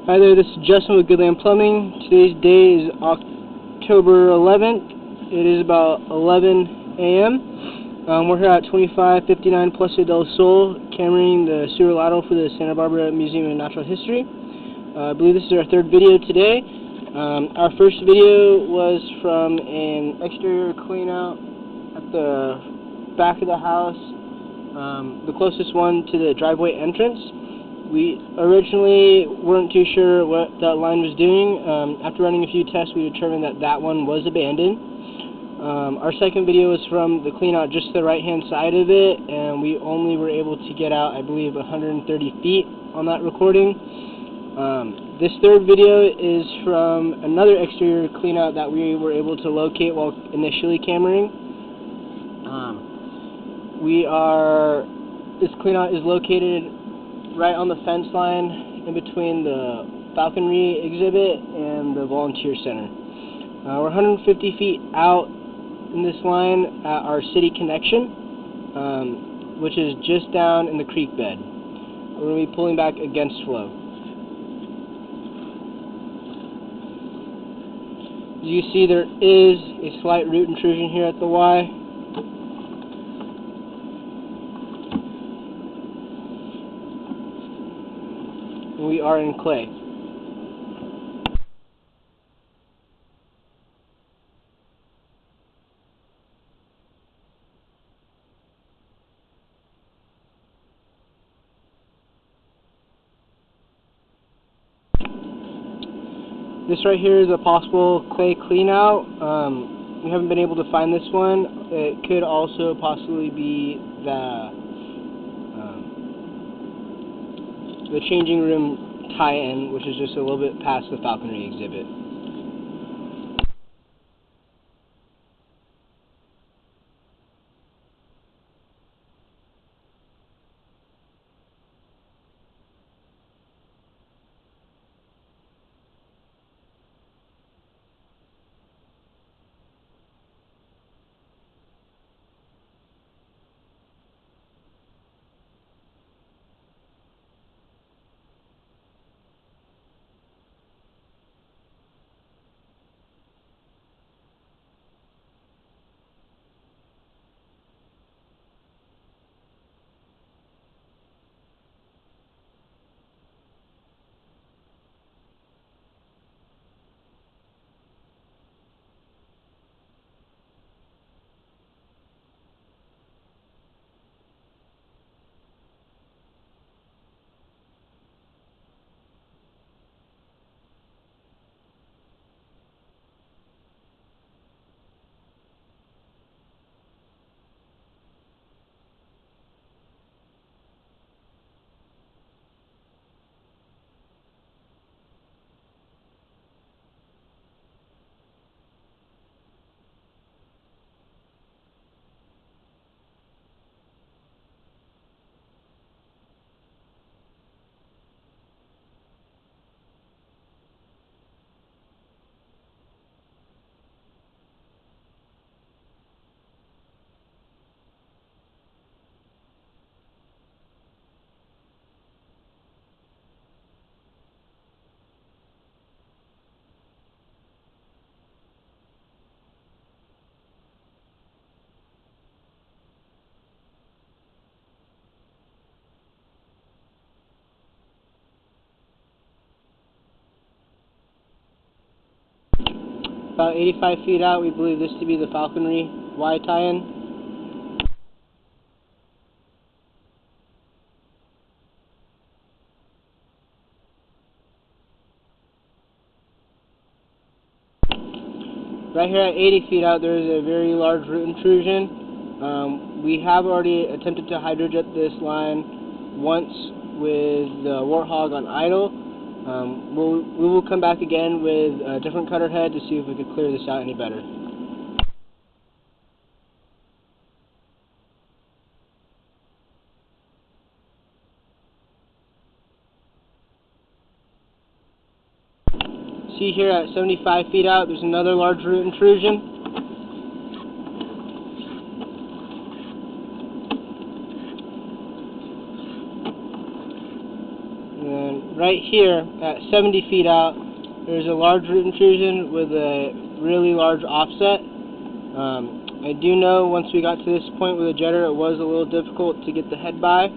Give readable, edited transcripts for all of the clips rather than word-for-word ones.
Hi there, this is Justin with Goodland Plumbing. Today's day is October 11th. It is about 11 a.m. We're here at 2559 Plaza del Sol, cameraing the sewer lateral for the Santa Barbara Museum of Natural History. I believe this is our third video today. Our first video was from an exterior cleanout at the back of the house, the closest one to the driveway entrance. We originally weren't too sure what that line was doing. After running a few tests, we determined that that one was abandoned. Our second video was from the cleanout just to the right-hand side of it, and we only were able to get out, I believe, 130 feet on that recording. This third video is from another exterior cleanout that we were able to locate while initially cameraing. This cleanout is located right on the fence line in between the falconry exhibit and the volunteer center. We're 150 feet out in this line at our city connection, which is just down in the creek bed. We're going to be pulling back against flow. As you see, there is a slight root intrusion here at the Y. We are in clay. This right here is a possible clay cleanout. We haven't been able to find this one. It could also possibly be the changing room tie-in, which is just a little bit past the falconry exhibit. About 85 feet out, we believe this to be the falconry Y tie-in. Right here at 80 feet out, there is a very large root intrusion. We have already attempted to hydrojet this line once with the Warthog on idle. We will come back again with a different cutter head to see if we could clear this out any better. See here at 75 feet out, there's another large root intrusion. And right here at 70 feet out, there's a large root intrusion with a really large offset. I do know once we got to this point with the jetter, it was a little difficult to get the head by.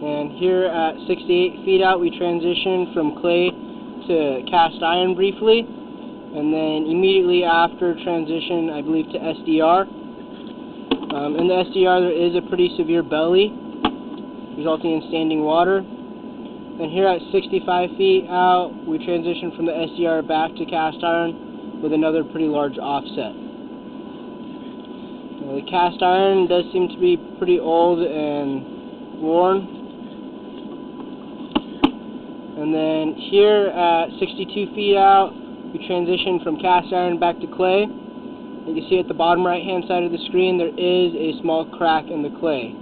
And here at 68 feet out, we transition from clay to cast iron briefly, and then immediately after transition, I believe, to SDR. In the SDR, there is a pretty severe belly, resulting in standing water. And here at 65 feet out, we transition from the SDR back to cast iron with another pretty large offset. The cast iron does seem to be pretty old and worn. And then here at 62 feet out, we transition from cast iron back to clay. You can see at the bottom right hand side of the screen there is a small crack in the clay.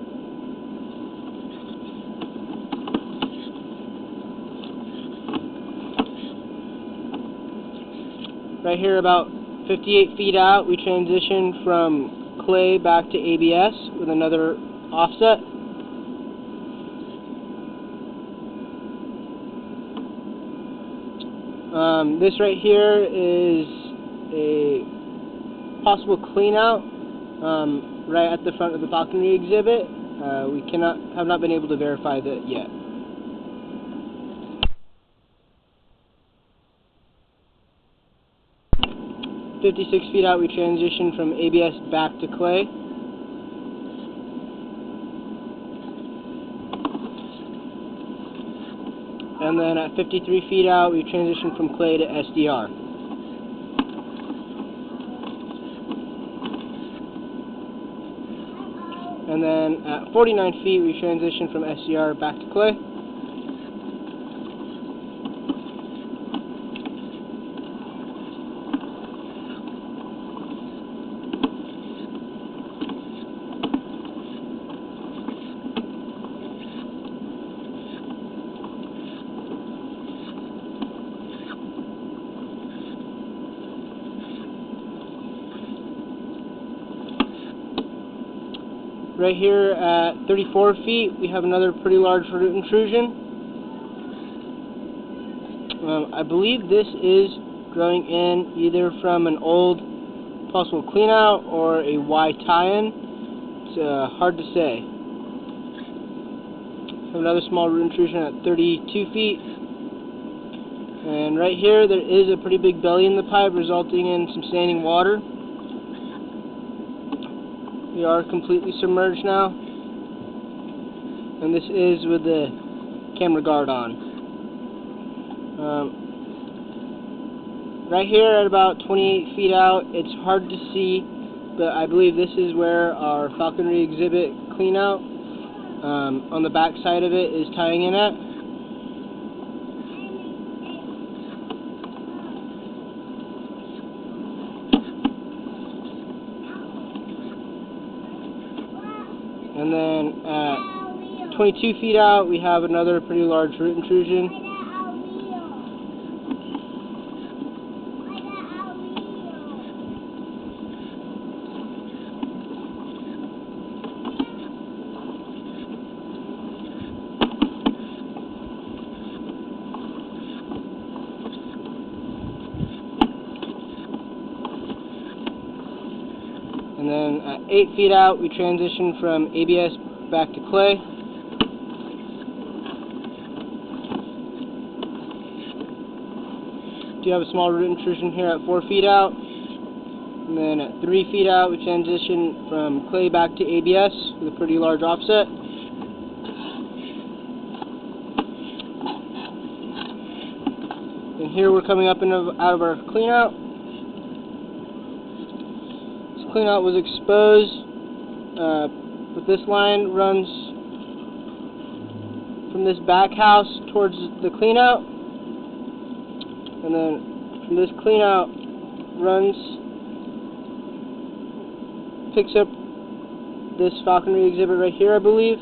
Right here about 58 feet out, we transition from clay back to ABS with another offset. This right here is a possible clean out right at the front of the falconry exhibit. We have not been able to verify that yet. "56 feet out, we transition from ABS back to clay. And then at 53 feet out, we transition from clay to SDR. And then at 49 feet, we transition from SDR back to clay. Right here at 34 feet, we have another pretty large root intrusion. I believe this is growing in either from an old possible cleanout or a Y tie-in. It's hard to say. Have another small root intrusion at 32 feet. And right here, there is a pretty big belly in the pipe, resulting in some standing water. We are completely submerged now, and this is with the camera guard on. Right here at about 28 feet out, it's hard to see, but I believe this is where our falconry exhibit cleanout on the back side of it is tying in at. And then at 22 feet out, we have another pretty large root intrusion. And then at 8 feet out, we transition from ABS back to clay. Do have a small root intrusion here at 4 feet out. And then at 3 feet out, we transition from clay back to ABS with a pretty large offset. And here we're coming up and out of our cleanout. Cleanout was exposed, but this line runs from this back house towards the cleanout, and then from this cleanout picks up this falconry exhibit right here, I believe,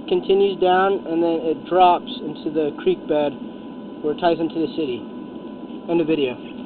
continues down, and then it drops into the creek bed where it ties into the city. End of video.